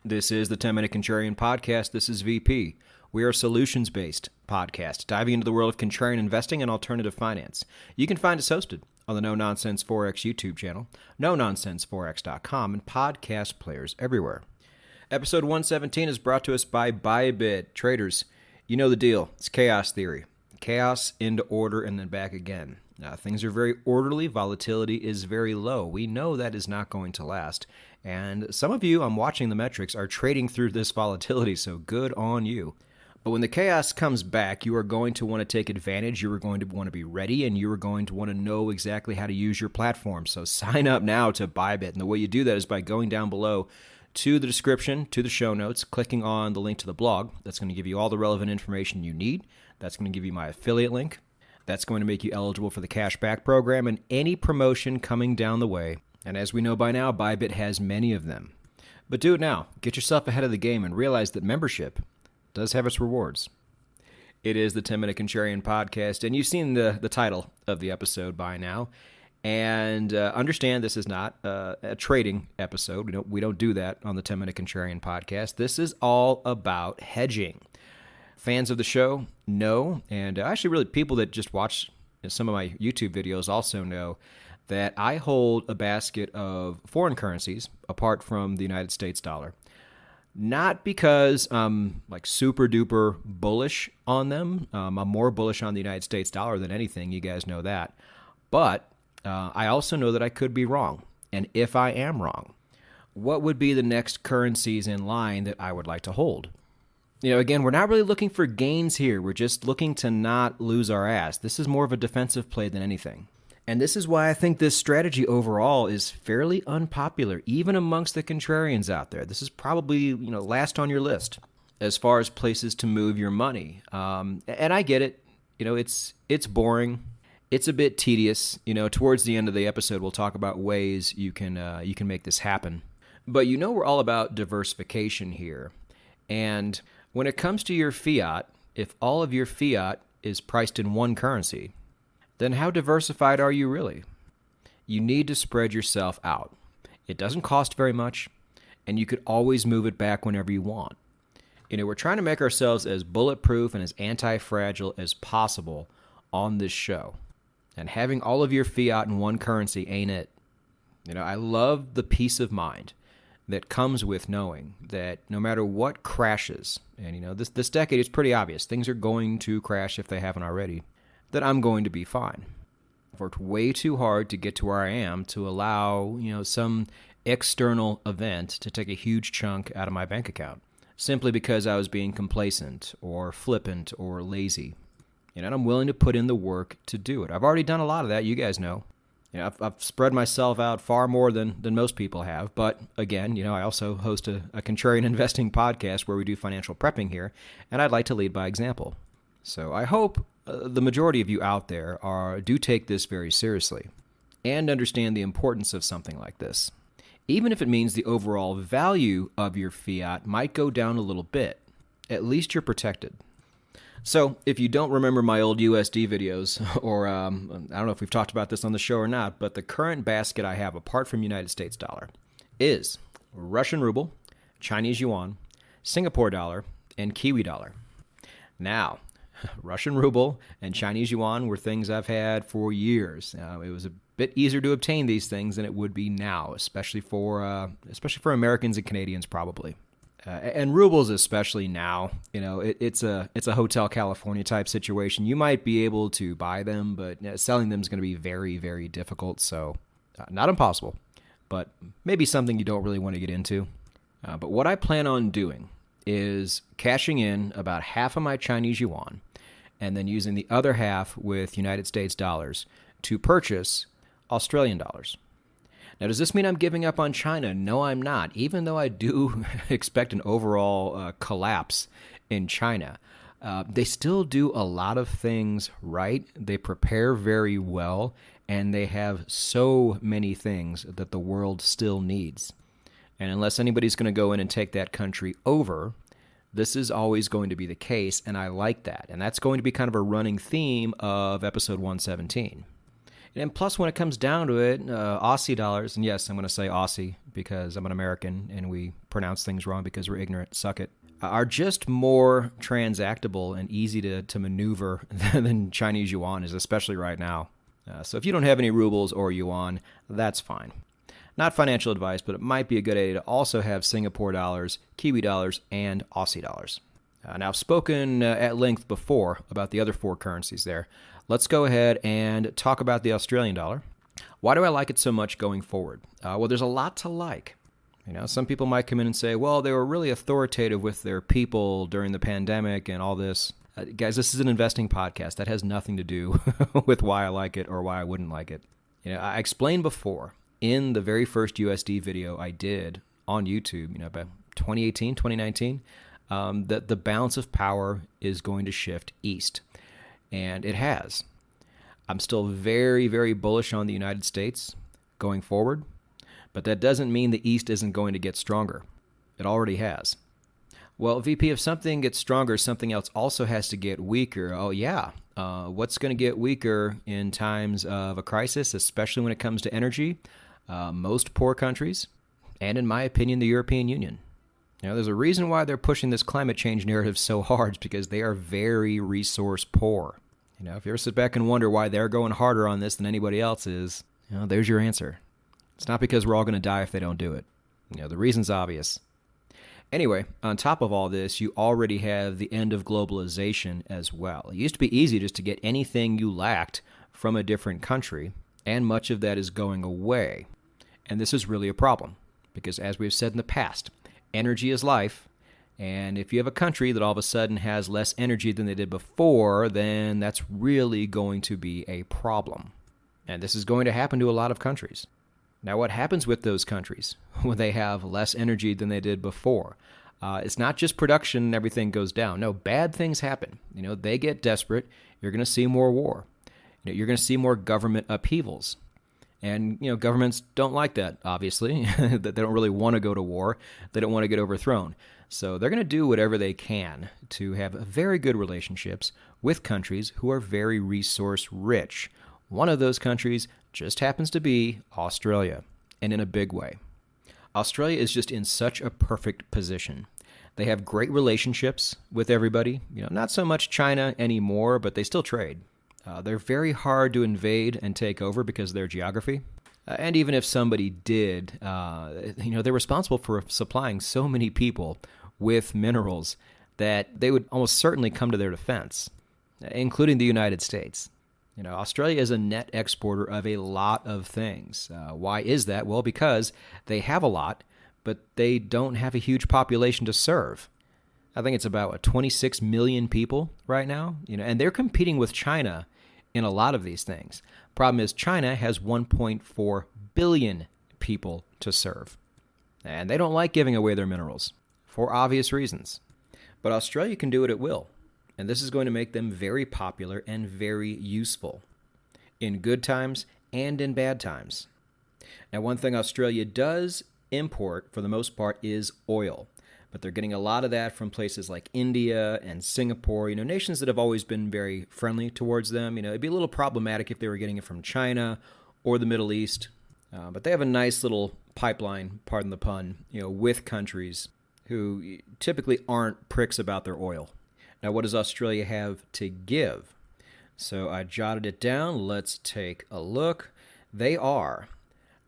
This is the 10-Minute Contrarian Podcast. This is VP. We are a solutions-based podcast, diving into the world of contrarian investing and alternative finance. You can find us hosted on the No Nonsense Forex YouTube channel, NoNonsenseForex.com, and podcast players everywhere. Episode 117 is brought to us by Bybit. Traders, you know the deal. It's chaos theory. Chaos into order and then back again. Now, things are very orderly. Volatility is very low. We know that is not going to last. And some of you, I'm watching the metrics, are trading through this volatility, so good on you. But when the chaos comes back, you are going to want to take advantage. You are going to want to be ready, and you are going to want to know exactly how to use your platform. So sign up now to Bybit. And the way you do that is by going down below to the description, to the show notes, clicking on the link to the blog. That's going to give you all the relevant information you need. That's going to give you my affiliate link. That's going to make you eligible for the cashback program and any promotion coming down the way. And as we know by now, Bybit has many of them. But do it now. Get yourself ahead of the game and realize that membership does have its rewards. It is the 10-Minute Contrarian Podcast, and you've seen the title of the episode by now. And understand this is not a trading episode. We don't do that on the 10-Minute Contrarian Podcast. This is all about hedging. Fans of the show know, and actually really people that just watch some of my YouTube videos also know, that I hold a basket of foreign currencies apart from the United States dollar. Not because I'm like super duper bullish on them. I'm more bullish on the United States dollar than anything. You guys know that. But I also know that I could be wrong. And if I am wrong, what would be the next currencies in line that I would like to hold? You know, again, we're not really looking for gains here. We're just looking to not lose our ass. This is more of a defensive play than anything. And this is why I think this strategy overall is fairly unpopular, even amongst the contrarians out there. This is probably, last on your list as far as places to move your money. And I get it. It's boring. It's a bit tedious. Towards the end of the episode, we'll talk about ways you can make this happen. But we're all about diversification here. And when it comes to your fiat, if all of your fiat is priced in one currency, then how diversified are you really? You need to spread yourself out. It doesn't cost very much, and you could always move it back whenever you want. We're trying to make ourselves as bulletproof and as anti-fragile as possible on this show. And having all of your fiat in one currency ain't it. I love the peace of mind that comes with knowing that no matter what crashes, and this decade is pretty obvious, things are going to crash if they haven't already, that I'm going to be fine. I've worked way too hard to get to where I am to allow, some external event to take a huge chunk out of my bank account, simply because I was being complacent or flippant or lazy. And I'm willing to put in the work to do it. I've already done a lot of that, you guys know. I've spread myself out far more than most people have. But again, I also host a contrarian investing podcast where we do financial prepping here, and I'd like to lead by example. So I hope the majority of you out there do take this very seriously and understand the importance of something like this. Even if it means the overall value of your fiat might go down a little bit, at least you're protected. So if you don't remember my old USD videos, or I don't know if we've talked about this on the show or not, but the current basket I have apart from United States dollar is Russian ruble, Chinese yuan, Singapore dollar, and Kiwi dollar. Now, Russian ruble and Chinese yuan were things I've had for years. It was a bit easier to obtain these things than it would be now, especially for Americans and Canadians probably. And rubles especially now, it's a Hotel California type situation. You might be able to buy them, but selling them is going to be very, very difficult. So not impossible, but maybe something you don't really want to get into. But what I plan on doing is cashing in about half of my Chinese yuan and then using the other half with United States dollars to purchase Australian dollars. Now, does this mean I'm giving up on China? No, I'm not, even though I do expect an overall collapse in China. They still do a lot of things right. They prepare very well, and they have so many things that the world still needs. And unless anybody's going to go in and take that country over, this is always going to be the case, and I like that. And that's going to be kind of a running theme of episode 117. And plus, when it comes down to it, Aussie dollars, and yes, I'm going to say Aussie because I'm an American and we pronounce things wrong because we're ignorant, suck it, are just more transactable and easy to maneuver than Chinese yuan is, especially right now. So if you don't have any rubles or yuan, that's fine. Not financial advice, but it might be a good idea to also have Singapore dollars, Kiwi dollars, and Aussie dollars. Now, I've spoken at length before about the other four currencies there. Let's go ahead and talk about the Australian dollar. Why do I like it so much going forward? Well, there's a lot to like. Some people might come in and say, well, they were really authoritative with their people during the pandemic and all this. Guys, this is an investing podcast. That has nothing to do with why I like it or why I wouldn't like it. I explained before in the very first USD video I did on YouTube, about 2018, 2019, that the balance of power is going to shift east. And it has. I'm still very, very bullish on the United States going forward, but that doesn't mean the East isn't going to get stronger. It already has. Well, VP, if something gets stronger, something else also has to get weaker. Oh, yeah. What's going to get weaker in times of a crisis, especially when it comes to energy? Most poor countries, and in my opinion, the European Union. There's a reason why they're pushing this climate change narrative so hard, because they are very resource poor. If you ever sit back and wonder why they're going harder on this than anybody else is, there's your answer. It's not because we're all going to die if they don't do it. The reason's obvious. Anyway, on top of all this, you already have the end of globalization as well. It used to be easy just to get anything you lacked from a different country, and much of that is going away. And this is really a problem, because as we've said in the past, energy is life, and if you have a country that all of a sudden has less energy than they did before, then that's really going to be a problem. And this is going to happen to a lot of countries. Now, what happens with those countries when they have less energy than they did before? It's not just production and everything goes down. No, bad things happen. They get desperate. You're going to see more war. You're going to see more government upheavals. And, governments don't like that, obviously. They don't really want to go to war. They don't want to get overthrown. So they're going to do whatever they can to have very good relationships with countries who are very resource rich. One of those countries just happens to be Australia, and in a big way. Australia is just in such a perfect position. They have great relationships with everybody. Not so much China anymore, but they still trade. They're very hard to invade and take over because of their geography. And even if somebody did, they're responsible for supplying so many people with minerals that they would almost certainly come to their defense, including the United States. Australia is a net exporter of a lot of things. Why is that? Well, because they have a lot, but they don't have a huge population to serve. I think it's about 26 million people right now, and they're competing with China in a lot of these things. Problem is, China has 1.4 billion people to serve, and they don't like giving away their minerals for obvious reasons. But Australia can do it at will, and this is going to make them very popular and very useful in good times and in bad times. Now, one thing Australia does import, for the most part, is oil. But they're getting a lot of that from places like India and Singapore, nations that have always been very friendly towards them. It'd be a little problematic if they were getting it from China or the Middle East. But they have a nice little pipeline, pardon the pun, with countries who typically aren't pricks about their oil. Now, what does Australia have to give? So I jotted it down. Let's take a look. They are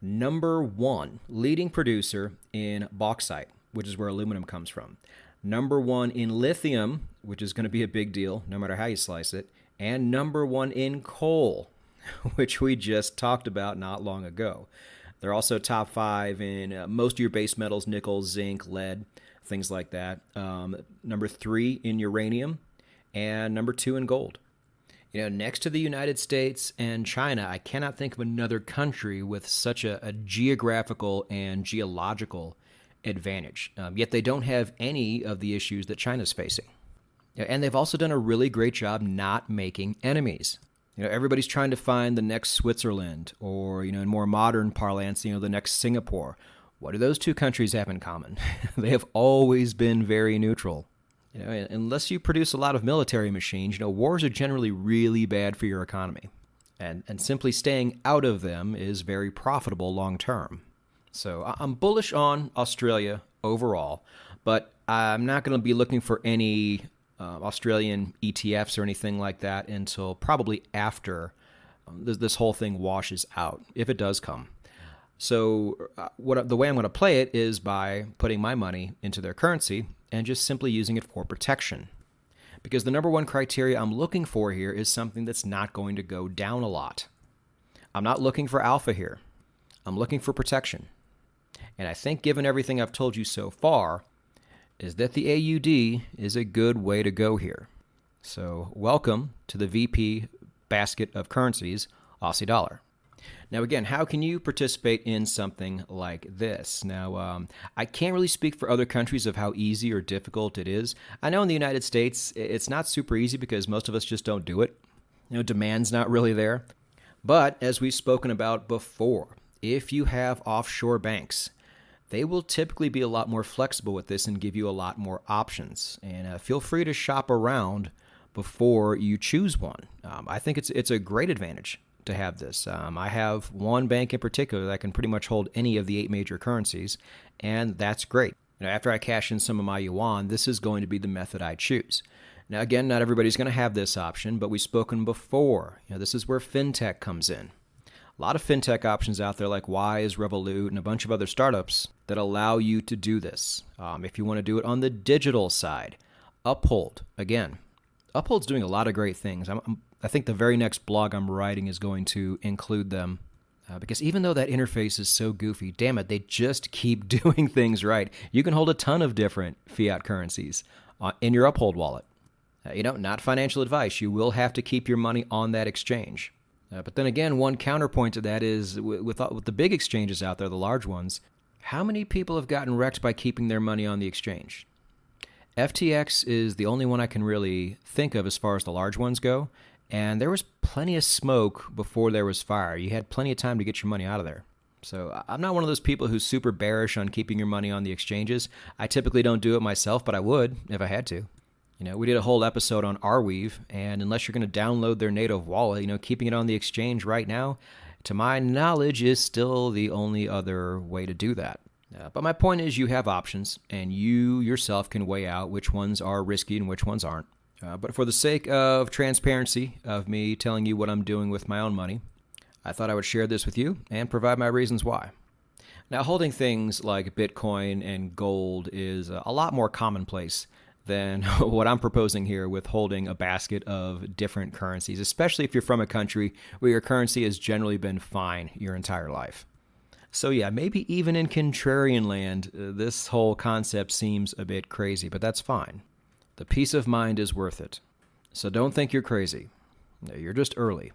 number one leading producer in bauxite, which is where aluminum comes from. Number one in lithium, which is going to be a big deal no matter how you slice it. And number one in coal, which we just talked about not long ago. They're also top five in most of your base metals, nickel, zinc, lead, things like that. Number three in uranium, and number two in gold. Next to the United States and China, I cannot think of another country with such a geographical and geological advantage. Yet they don't have any of the issues that China's facing. And they've also done a really great job not making enemies. Everybody's trying to find the next Switzerland, or, in more modern parlance, the next Singapore. What do those two countries have in common? They have always been very neutral. Unless you produce a lot of military machines, wars are generally really bad for your economy. And simply staying out of them is very profitable long term. So I'm bullish on Australia overall, but I'm not going to be looking for any Australian ETFs or anything like that until probably after this whole thing washes out, if it does come. So the way I'm going to play it is by putting my money into their currency and just simply using it for protection. Because the number one criteria I'm looking for here is something that's not going to go down a lot. I'm not looking for alpha here. I'm looking for protection. And I think given everything I've told you so far, is that the AUD is a good way to go here. So welcome to the VP basket of currencies, Aussie dollar. Now, again, how can you participate in something like this? Now, I can't really speak for other countries of how easy or difficult it is. I know in the United States, it's not super easy because most of us just don't do it. Demand's not really there. But as we've spoken about before, if you have offshore banks, they will typically be a lot more flexible with this and give you a lot more options. And feel free to shop around before you choose one. I think it's a great advantage to have this. I have one bank in particular that can pretty much hold any of the 8 major currencies, and that's great. After I cash in some of my yuan, this is going to be the method I choose. Now, again, not everybody's going to have this option, but we've spoken before. This is where fintech comes in. A lot of fintech options out there like Wise, Revolut, and a bunch of other startups that allow you to do this. If you want to do it on the digital side, Uphold, again. Uphold's doing a lot of great things. I think the very next blog I'm writing is going to include them because even though that interface is so goofy, damn it, they just keep doing things right. You can hold a ton of different fiat currencies in your Uphold wallet. Not financial advice. You will have to keep your money on that exchange. But then again, one counterpoint to that is with the big exchanges out there, the large ones, how many people have gotten wrecked by keeping their money on the exchange? FTX is the only one I can really think of as far as the large ones go. And there was plenty of smoke before there was fire. You had plenty of time to get your money out of there. So I'm not one of those people who's super bearish on keeping your money on the exchanges. I typically don't do it myself, but I would if I had to. We did a whole episode on Arweave, and unless you're going to download their native wallet, keeping it on the exchange right now, to my knowledge, is still the only other way to do that. But my point is you have options, and you yourself can weigh out which ones are risky and which ones aren't. But for the sake of transparency, of me telling you what I'm doing with my own money, I thought I would share this with you and provide my reasons why. Now, holding things like Bitcoin and gold is a lot more commonplace than what I'm proposing here with holding a basket of different currencies, especially if you're from a country where your currency has generally been fine your entire life. So yeah, maybe even in contrarian land, this whole concept seems a bit crazy, but that's fine. The peace of mind is worth it. So don't think you're crazy. You're just early.